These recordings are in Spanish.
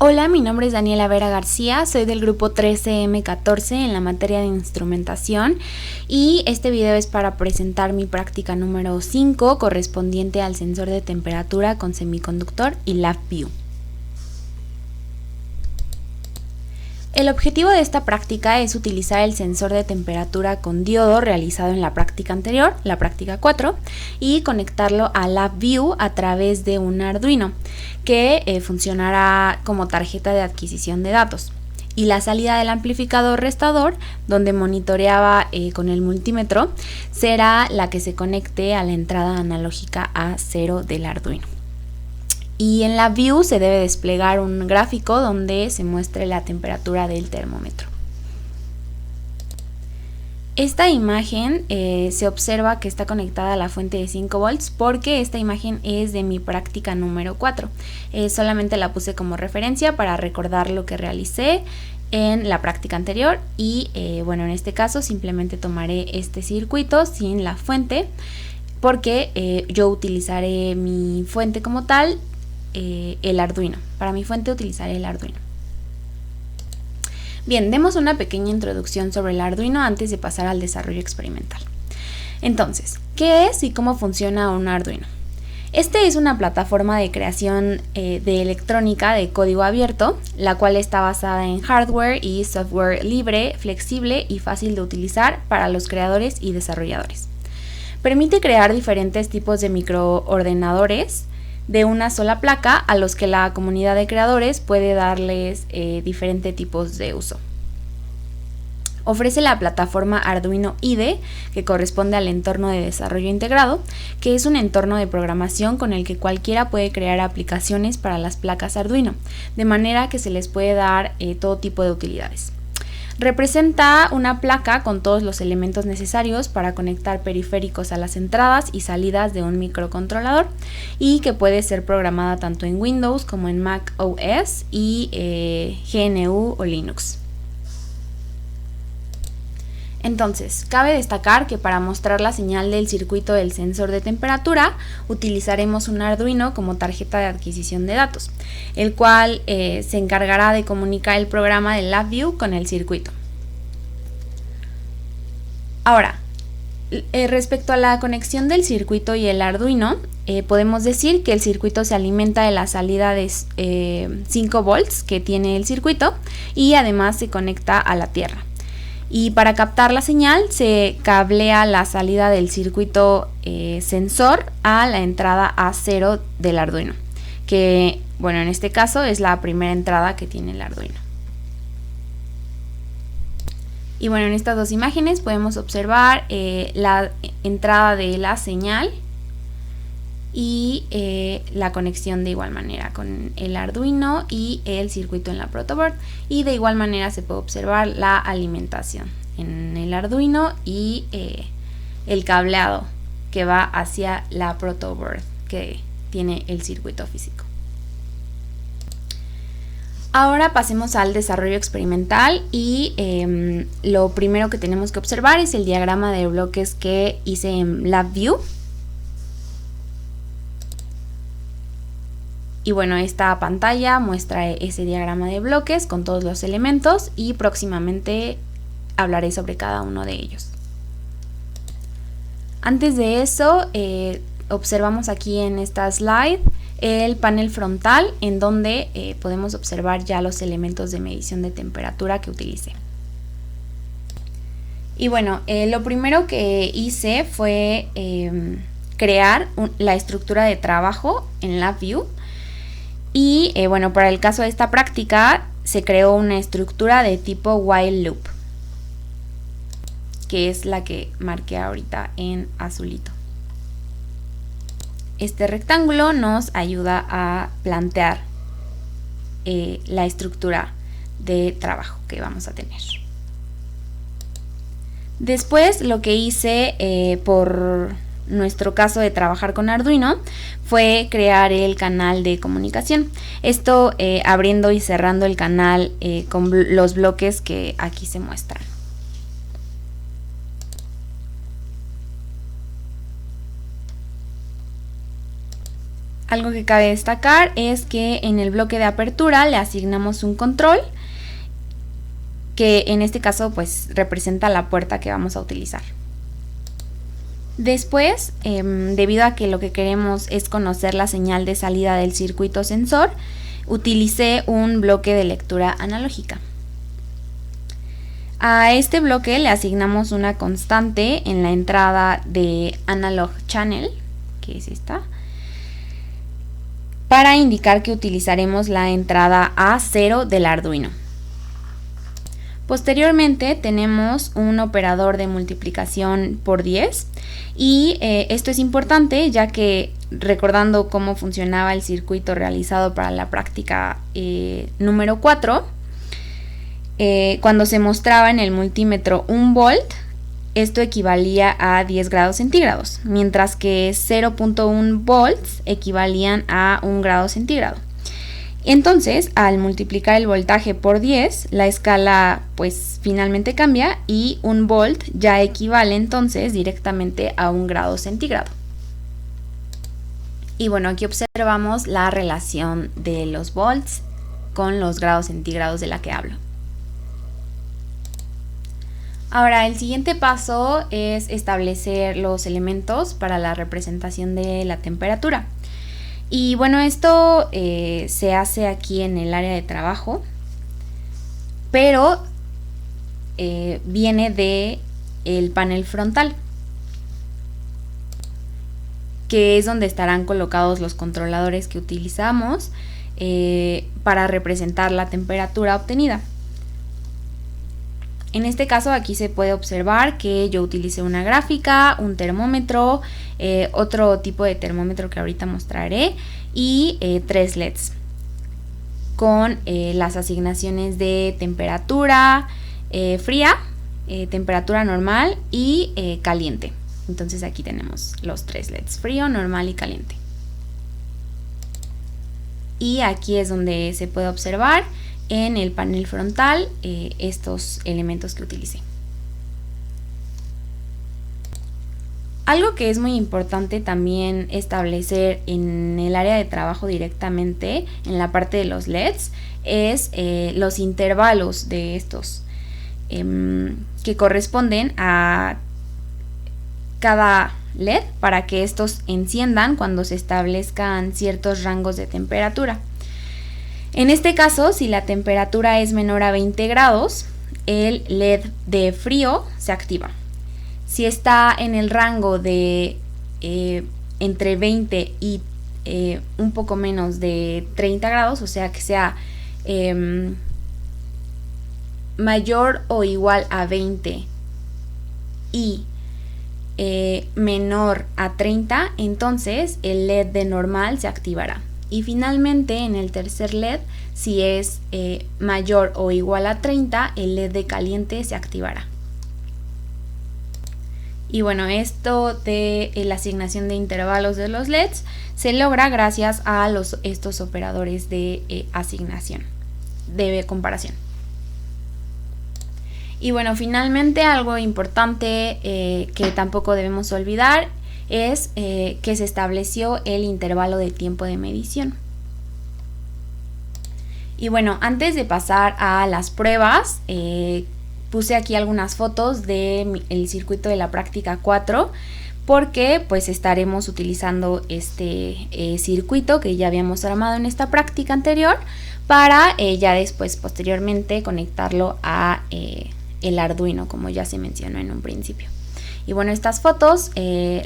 Hola, mi nombre es Daniela Vera García, soy del grupo 13M14 en la materia de instrumentación y este video es para presentar mi práctica número 5 correspondiente al sensor de temperatura con semiconductor y LabVIEW. El objetivo de esta práctica es utilizar el sensor de temperatura con diodo realizado en la práctica anterior, la práctica 4, y conectarlo a LabVIEW a través de un Arduino, que funcionará como tarjeta de adquisición de datos. Y la salida del amplificador restador, donde monitoreaba con el multímetro, será la que se conecte a la entrada analógica A0 del Arduino. Y en LabVIEW se debe desplegar un gráfico donde se muestre la temperatura del termómetro. Esta imagen se observa que está conectada a la fuente de 5 volts porque esta imagen es de mi práctica número 4. Solamente la puse como referencia para recordar lo que realicé en la práctica anterior y bueno, en este caso simplemente tomaré este circuito sin la fuente porque yo utilizaré mi fuente como tal, el Arduino. Para mi fuente utilizaré el Arduino. Bien, demos una pequeña introducción sobre el Arduino antes de pasar al desarrollo experimental. Entonces, ¿qué es y cómo funciona un Arduino? Este es una plataforma de creación de electrónica de código abierto, la cual está basada en hardware y software libre, flexible y fácil de utilizar para los creadores y desarrolladores. Permite crear diferentes tipos de microordenadores de una sola placa a los que la comunidad de creadores puede darles diferentes tipos de uso. Ofrece la plataforma Arduino IDE, que corresponde al entorno de desarrollo integrado, que es un entorno de programación con el que cualquiera puede crear aplicaciones para las placas Arduino, de manera que se les puede dar todo tipo de utilidades. Representa una placa con todos los elementos necesarios para conectar periféricos a las entradas y salidas de un microcontrolador y que puede ser programada tanto en Windows como en Mac OS y GNU o Linux. Entonces, cabe destacar que para mostrar la señal del circuito del sensor de temperatura utilizaremos un Arduino como tarjeta de adquisición de datos, el cual se encargará de comunicar el programa de LabVIEW con el circuito. Ahora, respecto a la conexión del circuito y el Arduino, podemos decir que el circuito se alimenta de la salida de 5 volts que tiene el circuito y además se conecta a la tierra. Y para captar la señal se cablea la salida del circuito sensor a la entrada A0 del Arduino, que bueno, en este caso es la primera entrada que tiene el Arduino. Y bueno, en estas dos imágenes podemos observar la entrada de la señal y la conexión de igual manera con el Arduino y el circuito en la protoboard, y de igual manera se puede observar la alimentación en el Arduino y el cableado que va hacia la protoboard que tiene el circuito físico. Ahora pasemos al desarrollo experimental y lo primero que tenemos que observar es el diagrama de bloques que hice en LabVIEW. Y bueno, esta pantalla muestra ese diagrama de bloques con todos los elementos y próximamente hablaré sobre cada uno de ellos. Antes de eso, observamos aquí en esta slide el panel frontal en donde podemos observar ya los elementos de medición de temperatura que utilicé. Y bueno, lo primero que hice fue crear la estructura de trabajo en LabVIEW. Y bueno, para el caso de esta práctica se creó una estructura de tipo while loop, que es la que marqué ahorita en azulito. Este rectángulo nos ayuda a plantear la estructura de trabajo que vamos a tener. Después lo que hice por nuestro caso de trabajar con Arduino fue crear el canal de comunicación. Esto abriendo y cerrando el canal con los bloques que aquí se muestran. Algo que cabe destacar es que en el bloque de apertura le asignamos un control, que en este caso pues representa la puerta que vamos a utilizar. Después, debido a que lo que queremos es conocer la señal de salida del circuito sensor, utilicé un bloque de lectura analógica. A este bloque le asignamos una constante en la entrada de Analog Channel, que es esta, para indicar que utilizaremos la entrada A0 del Arduino. Posteriormente tenemos un operador de multiplicación por 10 y esto es importante ya que, recordando cómo funcionaba el circuito realizado para la práctica número 4, cuando se mostraba en el multímetro 1 volt, esto equivalía a 10 grados centígrados, mientras que 0.1 volts equivalían a 1 grado centígrado. Entonces, al multiplicar el voltaje por 10, la escala pues finalmente cambia y 1 volt ya equivale entonces directamente a 1 grado centígrado. Y bueno, aquí observamos la relación de los volts con los grados centígrados de la que hablo. Ahora, el siguiente paso es establecer los elementos para la representación de la temperatura. Y bueno, esto se hace aquí en el área de trabajo, pero viene del panel frontal, que es donde estarán colocados los controladores que utilizamos para representar la temperatura obtenida. En este caso aquí se puede observar que yo utilicé una gráfica, un termómetro, otro tipo de termómetro que ahorita mostraré y 3 LEDs con las asignaciones de temperatura fría, temperatura normal y caliente. Entonces aquí tenemos los 3 LEDs, frío, normal y caliente. Y aquí es donde se puede observar en el panel frontal estos elementos que utilicé. Algo que es muy importante también establecer en el área de trabajo directamente, en la parte de los LEDs, es los intervalos de estos, que corresponden a cada LED para que estos enciendan cuando se establezcan ciertos rangos de temperatura. En este caso, si la temperatura es menor a 20 grados, el LED de frío se activa. Si está en el rango de entre 20 y un poco menos de 30 grados, o sea que sea mayor o igual a 20 y menor a 30, entonces el LED de normal se activará. Y finalmente en el tercer LED, si es mayor o igual a 30, el LED de caliente se activará. Y bueno, esto de la asignación de intervalos de los LEDs se logra gracias a estos operadores de asignación, de comparación. Y bueno, finalmente algo importante que tampoco debemos olvidar es que se estableció el intervalo de tiempo de medición. Y bueno, antes de pasar a las pruebas, puse aquí algunas fotos del circuito de la práctica 4, porque pues estaremos utilizando este circuito que ya habíamos armado en esta práctica anterior para ya después posteriormente conectarlo a el Arduino, como ya se mencionó en un principio. Y bueno, estas fotos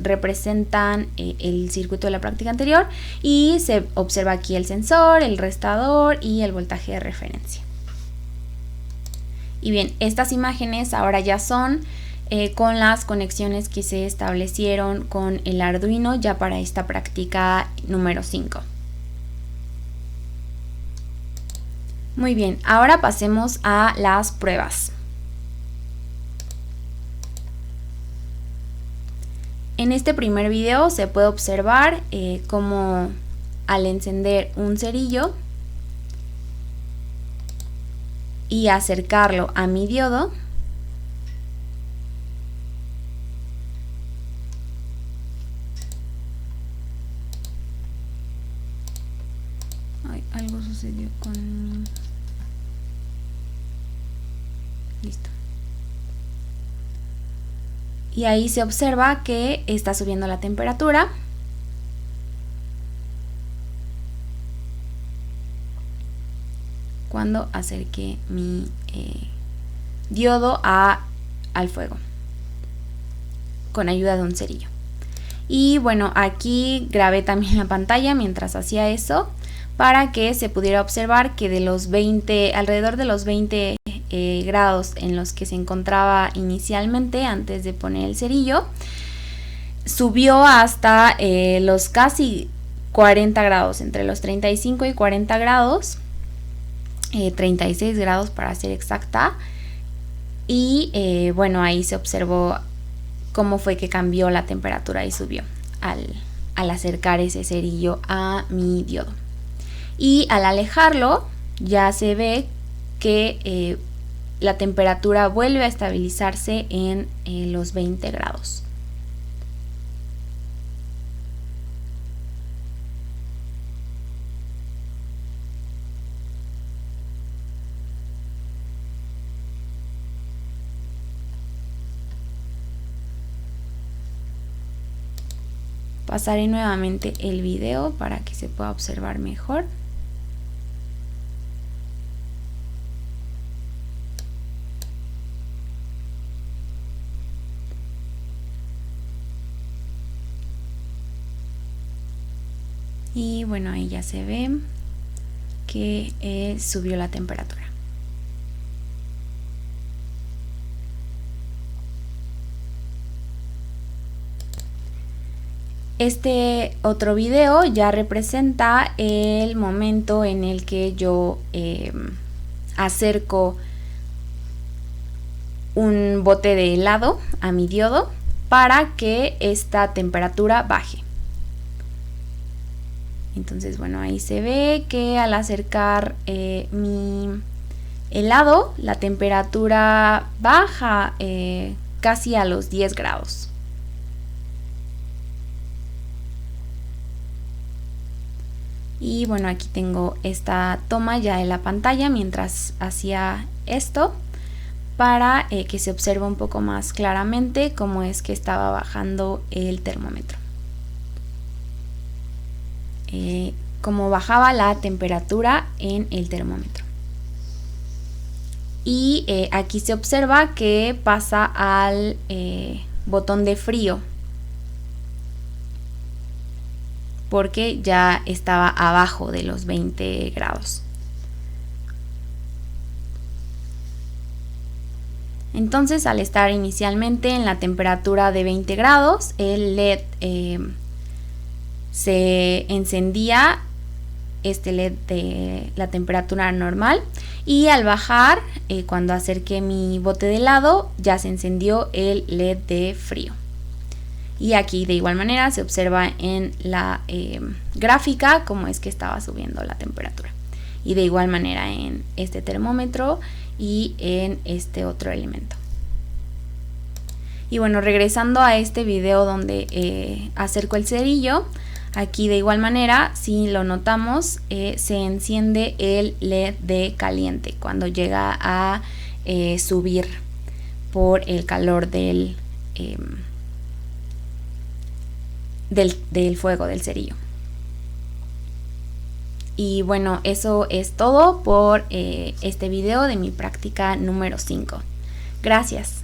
representan el circuito de la práctica anterior y se observa aquí el sensor, el restador y el voltaje de referencia. Y bien, estas imágenes ahora ya son con las conexiones que se establecieron con el Arduino ya para esta práctica número 5. Muy bien, ahora pasemos a las pruebas. En este primer video se puede observar cómo al encender un cerillo y acercarlo a mi diodo, con... Listo. Y ahí se observa que está subiendo la temperatura. Cuando acerque mi diodo al fuego con ayuda de un cerillo. Y bueno, aquí grabé también la pantalla mientras hacía eso para que se pudiera observar que de los 20, alrededor de los 20 grados en los que se encontraba inicialmente antes de poner el cerillo, subió hasta los casi 40 grados, entre los 35 y 40 grados, 36 grados para ser exacta. Y bueno, ahí se observó cómo fue que cambió la temperatura y subió al acercar ese cerillo a mi diodo. Y al alejarlo ya se ve que la temperatura vuelve a estabilizarse en los 20 grados. Pasaré nuevamente el video para que se pueda observar mejor. Y bueno, ahí ya se ve que subió la temperatura. Este otro video ya representa el momento en el que yo acerco un bote de helado a mi diodo para que esta temperatura baje. Entonces, bueno, ahí se ve que al acercar mi helado, la temperatura baja casi a los 10 grados. Y bueno, aquí tengo esta toma ya de la pantalla mientras hacía esto para que se observe un poco más claramente cómo es que estaba bajando el termómetro. Cómo bajaba la temperatura en el termómetro. Y aquí se observa que pasa al botón de frío, porque ya estaba abajo de los 20 grados. Entonces, al estar inicialmente en la temperatura de 20 grados, el LED se encendía, este LED de la temperatura normal, y al bajar, cuando acerqué mi bote de helado, ya se encendió el LED de frío. Y aquí de igual manera se observa en la gráfica cómo es que estaba subiendo la temperatura. Y de igual manera en este termómetro y en este otro elemento. Y bueno, regresando a este video donde acerco el cerillo, aquí de igual manera, si lo notamos, se enciende el LED de caliente cuando llega a subir por el calor del fuego del cerillo. Y bueno, eso es todo por este video de mi práctica número 5. Gracias.